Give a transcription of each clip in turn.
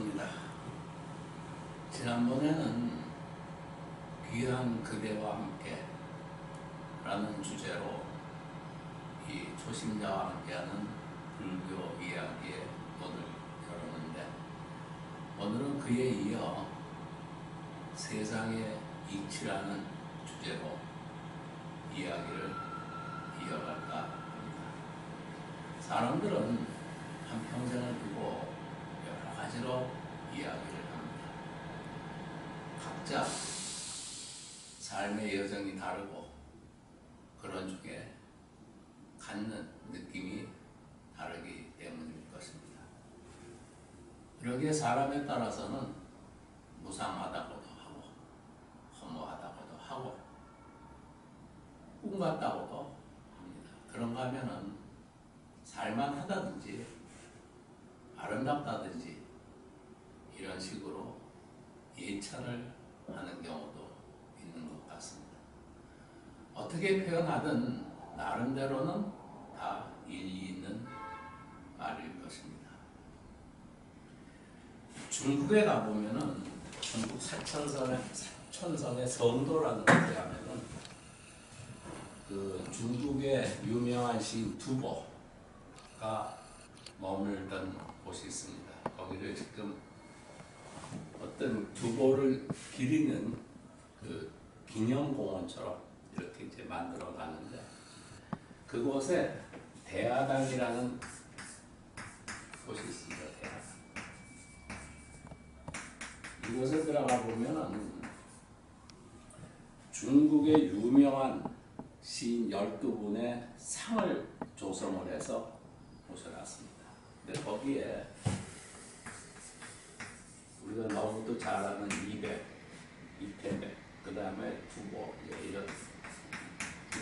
반갑습니다. 지난번에는 귀한 그대와 함께 라는 주제로 이 초심자와 함께하는 불교 이야기의 문을 열었는데, 오늘은 그에 이어 세상의 이치라는 주제로 이야기를 이어갈까 합니다. 사람들은 한평생을 두고 여러 가지로 이야기를 합니다. 각자 삶의 여정이 다르고 그런 중에 갖는 느낌이 다르기 때문일 것입니다. 그러기에 사람에 따라서는 무상하다고도 하고 허무하다고도 하고 꿈 같다고도 합니다. 그런가 하면은 살만하다든지 아름답다든지 이런 식으로 예찬을 하는 경우도 있는 것 같습니다. 어떻게 표현하든 나름대로는 다 일리 있는 말일 것입니다. 중국에 가보면은 중국 사천성의 성도라는 곳에 가면은 그 중국의 유명한 시인 두보가 머물던 곳이 있습니다. 거기를 지금 어떤 두보를 기리는 그 기념공원처럼 이렇게 이제 만들어 놨는데, 그곳에 대화당이라는 곳이 있습니다. 대화당. 이곳에 들어가 보면은 중국의 유명한 시인 12분의 상을 조성을 해서 모셔놨습니다. 근데 거기에 우리가 너무도 잘 아는 이백, 이태백, 그 다음에 두보 이런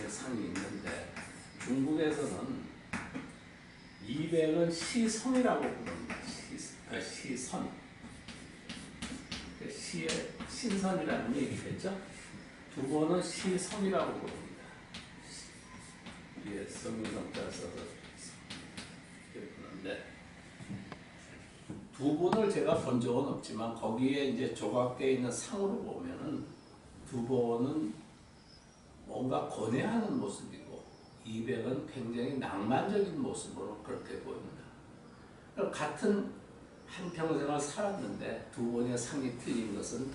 상이 있는데, 중국에서는 이백은 시성이라고 부릅니다. 시선. 시의 신선이라는 얘기겠죠. 두보는 시성이라고 부릅니다. 위에 성인 성자 써서 이렇게 부르는데, 두보를 제가 본 적은 없지만 거기에 이제 조각되어 있는 상으로 보면은 두보는 뭔가 고뇌하는 모습이고 이백은 굉장히 낭만적인 모습으로 그렇게 보입니다. 같은 한평생을 살았는데 두 분의 상이 틀린 것은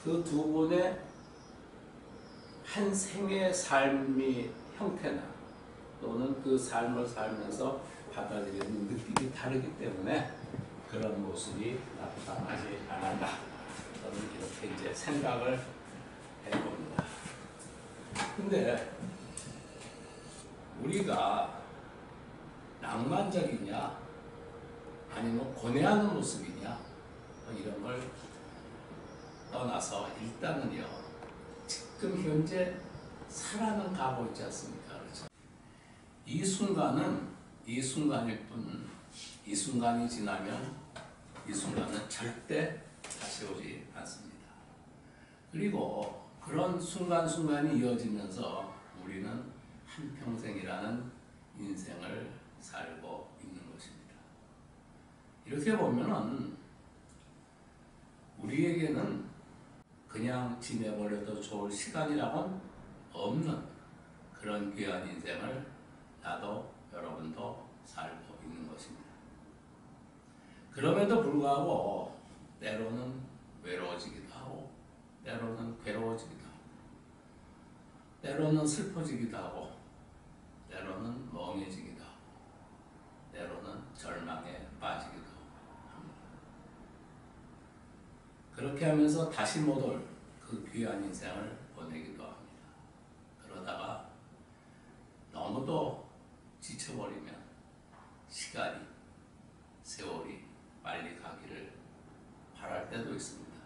그 두 분의 한 생의 삶의 형태나 또는 그 삶을 살면서 받아들이는 느낌이 다르기 때문에 그런 모습이 나타나지 않았다. 저는 이렇게 이제 생각을 해봅니다. 근데 우리가 낭만적이냐 아니면 고뇌하는 모습이냐 이런 걸 떠나서 일단은요, 지금 현재 살아는 가고 있지 않습니까? 그렇죠? 이 순간은 이 순간일 뿐, 이 순간이 지나면 이 순간은 절대 다시 오지 않습니다. 그리고 그런 순간순간이 이어지면서 우리는 한평생이라는 인생을 살고 있는 것입니다. 이렇게 보면은 우리에게는 그냥 지내버려도 좋을 시간이라고는 없는 그런 귀한 인생을 나도 여러분도 살고 있는 것입니다. 그럼에도 불구하고 때로는 외로워지기도 하고 때로는 괴로워지기도 하고 때로는 슬퍼지기도 하고 때로는 멍해지기도 하고 때로는 절망에 빠지기도 합니다. 그렇게 하면서 다시 못 올 그 귀한 인생을 보내기도 합니다. 그러다가 너무도 지쳐버리면 시간이, 세월이 빨리 가기를 바랄 때도 있습니다.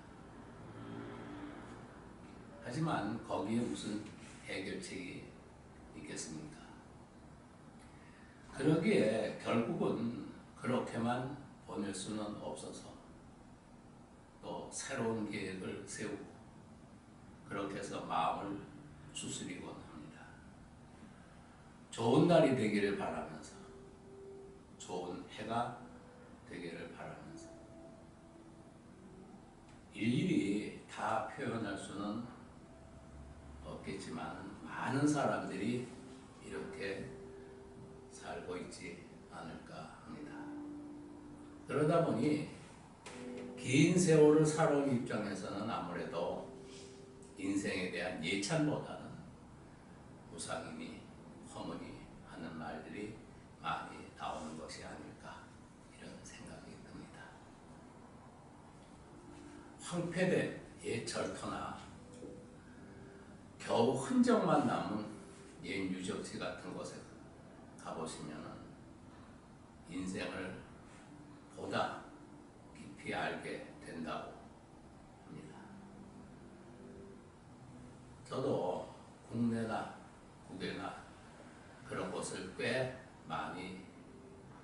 하지만 거기에 무슨 해결책이 있겠습니까? 그러기에 결국은 그렇게만 보낼 수는 없어서 또 새로운 계획을 세우고 그렇게 해서 마음을 추스리곤 합니다. 좋은 날이 되기를 바라면서, 좋은 해가 되기를 바라면서, 일일이 다 표현할 수는 없겠지만 많은 사람들이 이렇게 살고 있지 않을까 합니다. 그러다 보니 긴 세월을 살아온 입장에서는 아무래도 인생에 대한 예찬보다는 무상이니 허무니 하는 말들이 많이 나오는 것이 아닐까 이런 생각이 듭니다. 황폐된 옛 절터나 겨우 흔적만 남은 옛 유적지 같은 곳에 가보시면 인생을 보다 깊이 알게 된다고 합니다. 저도 국내나 국외나 그런 곳을 꽤 많이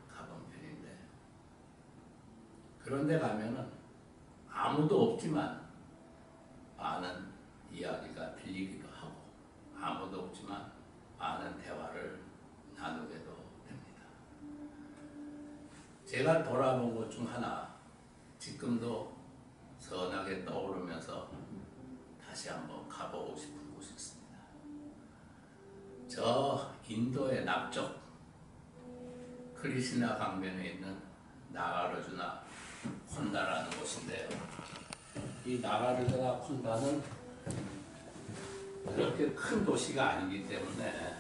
가본 편인데, 그런데 가면은 아무도 없지만 많은 이야기가 들리기도 하고, 아무도 없지만 많은 대화를 나누게도 됩니다. 제가 돌아본 곳 중 하나, 지금도 선하게 떠오르면서 다시 한번 가보고 싶은 곳이 있습니다. 저 인도의 남쪽 크리시나 강변에 있는 나가르주나 콘다라는 곳인데요. 이 나가르주나 콘다는 그렇게 큰 도시가 아니기 때문에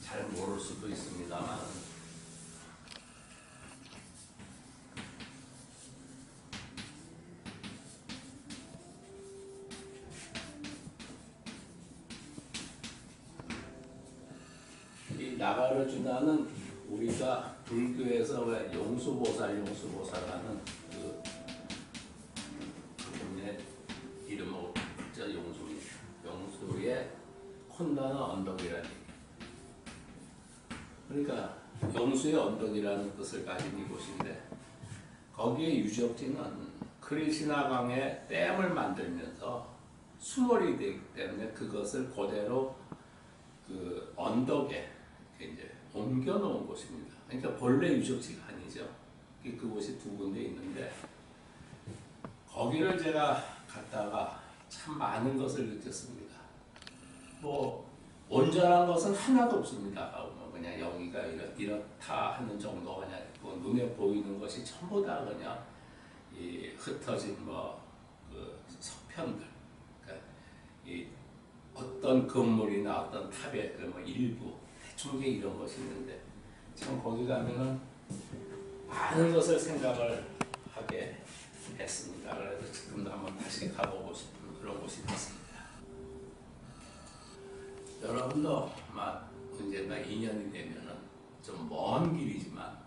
잘 모를 수도 있습니다만, 이 나가르주나는 우리가 불교에서 왜 용수보살하는 그분의 이름으로 저 용수입니다. 용수의 콘다나 언덕이라는 얘기. 그러니까 용수의 언덕이라는 뜻을 가진 이곳인데, 거기에 유적지는 크리시나강에 댐을 만들면서 수몰이 되기 때문에 그것을 그대로 그 언덕에 이제 옮겨 놓은 곳입니다. 그러니까 본래 유적지가 아니죠. 그곳이 두 군데 있는데, 거기를 제가 갔다가 참 많은 것을 느꼈습니다. 뭐 온전한 것은 하나도 없습니다. 그냥 여기가 이렇다 하는 정도가 그냥 눈에 보이는 것이 전부 다 그냥 이 흩어진 그 서편들, 그러니까 이 어떤 건물이나 어떤 탑의 그 일부 대충 이런 것이 있는데, 참 거기 가면은 많은 것을 생각을 하게 했습니다. 그래서 지금도 한번 다시 가보고 싶은 그런 곳이 됐습니다. 여러분도 언젠가 인연이 되면은 좀 먼 길이지만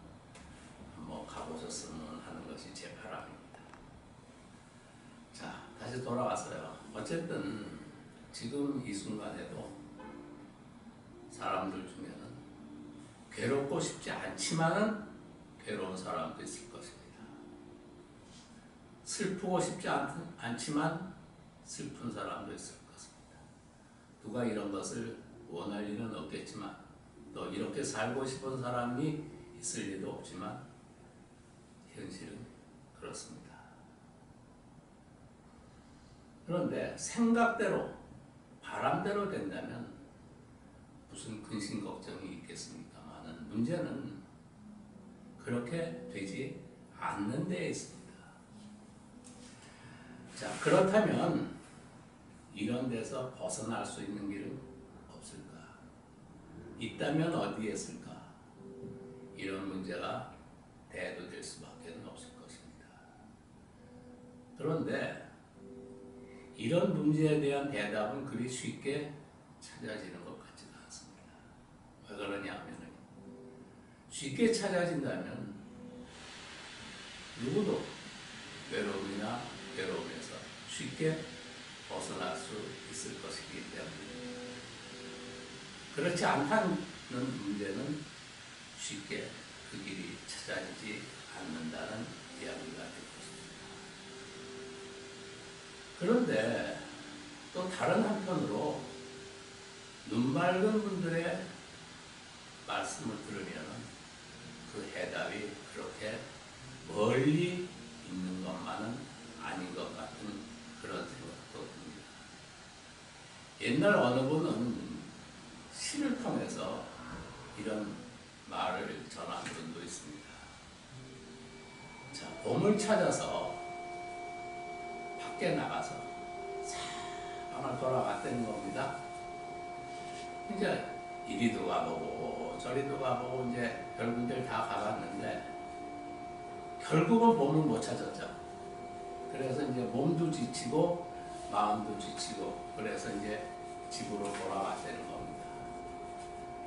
한번 가보셨으면 하는 것이 제 바람입니다. 자, 다시 돌아왔어요. 어쨌든 지금 이 순간에도 사람들 중에는 괴롭고 싶지 않지만은 괴로운 사람도 있을 것입니다. 슬프고 싶지 않지만 슬픈 사람도 있을 것입니다. 누가 이런 것을 원할 일은 없겠지만, 또 이렇게 살고 싶은 사람이 있을 리도 없지만 현실은 그렇습니다. 그런데 생각대로 바람대로 된다면 무슨 근심 걱정이 있겠습니까만, 문제는 그렇게 되지 않는 데에 있습니다. 자, 그렇다면 이런 데서 벗어날 수 있는 길은 없을까? 있다면 어디에 있을까? 이런 문제가 대두될 수밖에 없을 것입니다. 그런데 이런 문제에 대한 대답은 그리 쉽게 찾아지는 것 같지가 않습니다. 왜 그러냐 하면, 쉽게 찾아진다면 누구도 외로움이나 괴로움에서 쉽게 벗어날 수 있을 것이기 때문입니다. 그렇지 않다는 문제는 쉽게 그 길이 찾아지지 않는다는 이야기가 될 것입니다. 그런데 또 다른 한편으로 눈 맑은 분들의 말씀을 들으면 그 해답이 그렇게 멀리 있는 것만은 아닌 것 같은 그런 생각도 듭니다. 옛날 어느 분은 시를 통해서 이런 말을 전한 분도 있습니다. 자, 봄을 찾아서 밖에 나가서 사방을 돌아갔다는 겁니다. 이제 이리도 가보고 저리도 가보고 이제 별군들 다 가봤는데 결국은 봄을 못 찾았죠. 그래서 이제 몸도 지치고 마음도 지치고 그래서 이제 집으로 돌아왔다는 겁니다.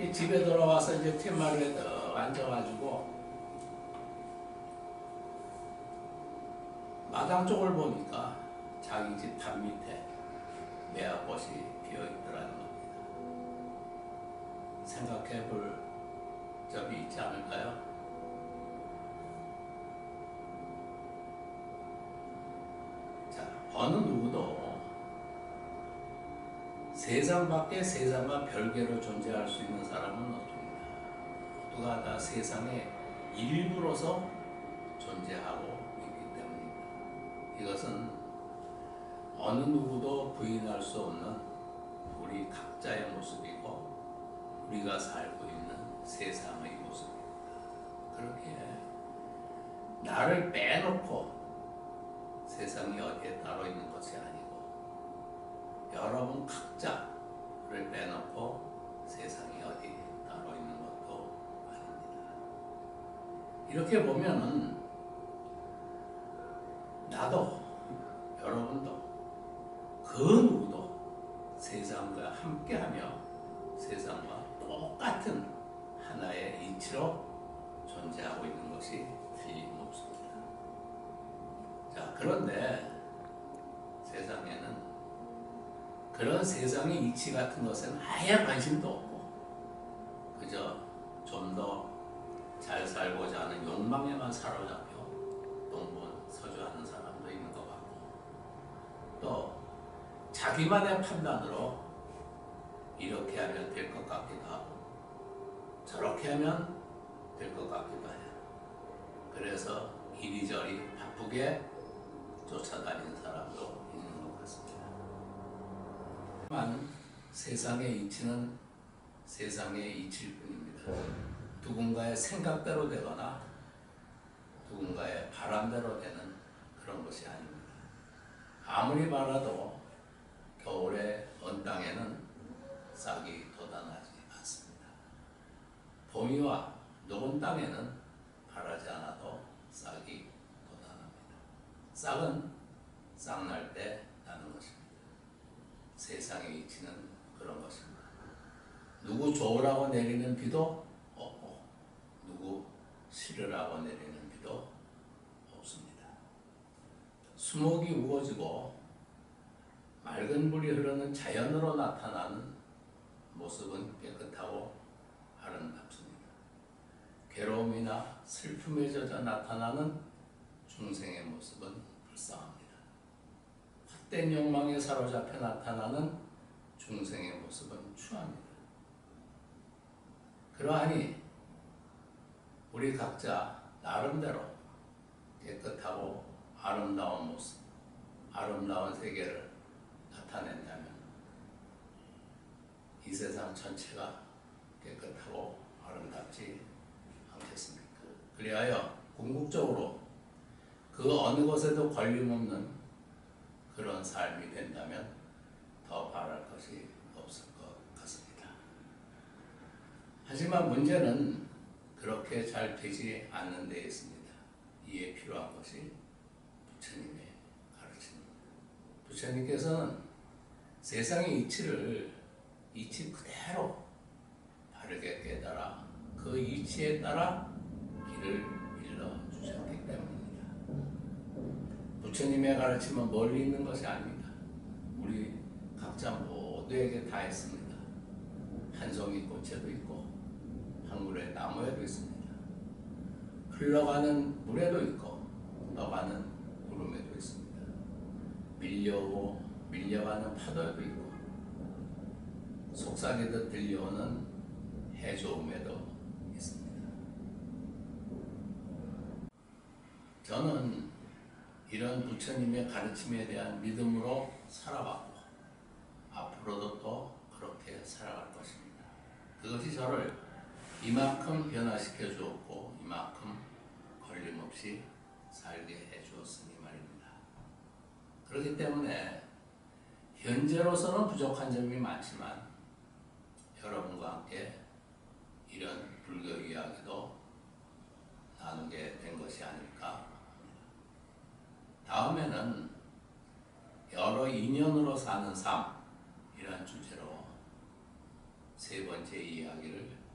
이 집에 돌아와서 이제 툇마루에 딱 앉아가지고 마당 쪽을 보니까 자기 집 밭 밑에 매화꽃이 피어있더라는 겁니다. 생각해 볼 점이 있지 않을까요? 자, 어느 누구도 세상 밖에 세상과 별개로 존재할 수 있는 사람은 없습니다. 모두가 다 세상의 일부로서 존재하고 있기 때문입니다. 이것은 어느 누구도 부인할 수 없는 우리 각자의 모습이고 우리가 살고 있는 세상의 모습입니다. 그렇게 나를 빼놓고 세상이 어디에 따로 있는 것이 아니고 여러분 각자를 빼놓고 세상이 어디 따로 있는 것도 아닙니다. 이렇게 보면은 나도 여러분도 그 누구도 세상과 함께하며 세상과 똑같은 하나의 이치로 존재하고 있는 것이 틀림없습니다. 자, 그런데 세상에는 그런 세상의 이치 같은 것은 아예 관심도 없고 그저 좀 더 잘 살고자 하는 욕망에만 사로잡혀 동분서주하는 사람도 있는 것 같고 또 자기만의 판단으로 이렇게 하면 될 것 같기도 하고 저렇게 하면 될 것 같기도 해요. 그래서 이리저리 바쁘게 쫓아다니는 사람도 있는 것 같습니다. 하지만 세상의 이치는 세상의 이치일 뿐입니다. 누군가의 생각대로 되거나 누군가의 바람대로 되는 그런 것이 아닙니다. 아무리 말아도 겨울에 언 땅에는 싹이 돋아나지 않습니다. 봄이와 녹은 땅에는 바라지 않아도 싹이 돋아납니다. 싹은 싹날 때 나는 것입니다. 세상의 이치는 그런 것입니다. 누구 좋으라고 내리는 비도 없고 누구 싫으라고 내리는 비도 없습니다. 수목이 우거지고 맑은 물이 흐르는 자연으로 나타나는 모습은 깨끗하고 아름답습니다. 괴로움이나 슬픔에 젖어 나타나는 중생의 모습은 불쌍합니다. 헛된 욕망에 사로잡혀 나타나는 중생의 모습은 추합니다. 그러하니 우리 각자 나름대로 깨끗하고 아름다운 모습, 아름다운 세계를 나타낸다면 이 세상 전체가 깨끗하고 아름답지 않겠습니까? 그리하여 궁극적으로 그 어느 것에도 걸림없는 그런 삶이 된다면 더 바랄 것이 없을 것 같습니다. 하지만 문제는 그렇게 잘 되지 않는 데 있습니다. 이에 필요한 것이 부처님의 가르침입니다. 부처님께서는 세상의 이치를 이치 그대로 바르게 깨달아 그 이치에 따라 길을 일러주셨기 때문입니다. 부처님의 가르침은 멀리 있는 것이 아닙니다. 우리 각자 모두에게 다 있습니다. 한 송이 꽃에도 있고 한 그루의 나무에도 있습니다. 흘러가는 물에도 있고 떠가는 구름에도 있습니다. 밀려오고 밀려가는 파도에도 있고 속삭이듯 들려오는 해조음에도 있습니다. 저는 이런 부처님의 가르침에 대한 믿음으로 살아왔고 앞으로도 또 그렇게 살아갈 것입니다. 그것이 저를 이만큼 변화시켜 주었고 이만큼 걸림없이 살게 해 주었으니 말입니다. 그렇기 때문에 현재로서는 부족한 점이 많지만 여러분과 함께 이런 불교 이야기도 나누게 된 것이 아닐까 합니다. 다음에는 여러 인연으로 사는 삶 이란 주제로 세 번째 이야기를